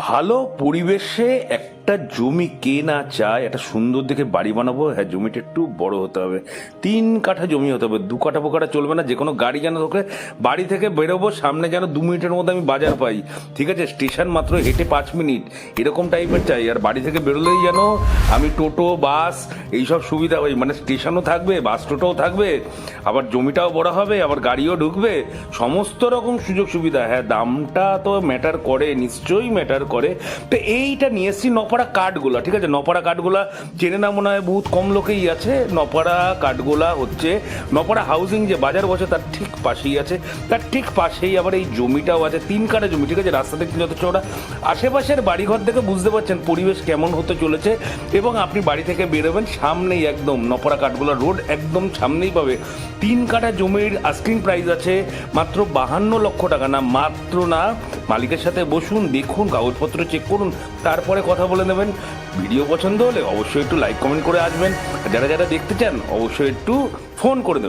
ভালো পরিবেশে একটা জমি কে না চায়, একটা সুন্দর দেখে বাড়ি বানাবো। হ্যাঁ, জমিটা একটু বড় হতে হবে, 3 কাঠা জমি হতে হবে, 2 কাঠা পোকাটা চলবে না। যে কোনো গাড়ি যেন ঢোকে, বাড়ি থেকে বেরোবো সামনে যেন 2 মিনিটের মধ্যে আমি বাজার পাই, ঠিক আছে? স্টেশন মাত্র হেঁটে 5 মিনিট, এরকম টাইপের চাই। আর বাড়ি থেকে বেরোলেই যেন আমি টোটো বাস এইসব সুবিধা পাই, মানে স্টেশনও থাকবে, বাস টোটোও থাকবে, আবার জমিটাও বড় হবে, আবার গাড়িও ঢুকবে, সমস্ত রকম সুযোগ সুবিধা। হ্যাঁ, দামটা তো ম্যাটার করে, নিশ্চয়ই ম্যাটার করে। তো এইটা নিয়ে এসছি নপাড়া কাঠগোলা, ঠিক আছে? নপাড়া কাঠগোলা চেনে না মনে হয় বহুত কম লোকেই আছে। নপাড়া কাঠগোলা হচ্ছে নপাড়া হাউজিং যে বাজার বসে তার ঠিক পাশেই আছে, তার ঠিক পাশেই আবার এই জমিটাও আছে। 3 কাঠা জমি, ঠিক আছে? রাস্তা থেকে যত চওড়া, আশেপাশের বাড়িঘর থেকে বুঝতে পারছেন পরিবেশ কেমন হতে চলেছে। এবং আপনি বাড়ি থেকে বেরোবেন সামনেই একদম নপাড়া কাঠগোলা রোড, একদম সামনেই পাবে। 3 কাঠা জমির আস্কিং প্রাইস আছে মাত্র 52 লক্ষ টাকা। না মাত্র না, মালিকের সাথে বসুন, দেখুন, কাগজপত্র চেক করুন, তারপরে কথা বলে নেবেন। ভিডিও পছন্দ হলে অবশ্যই একটু লাইক কমেন্ট করে আসবেন। যারা যারা দেখতে চান অবশ্যই একটু ফোন করে দেবেন।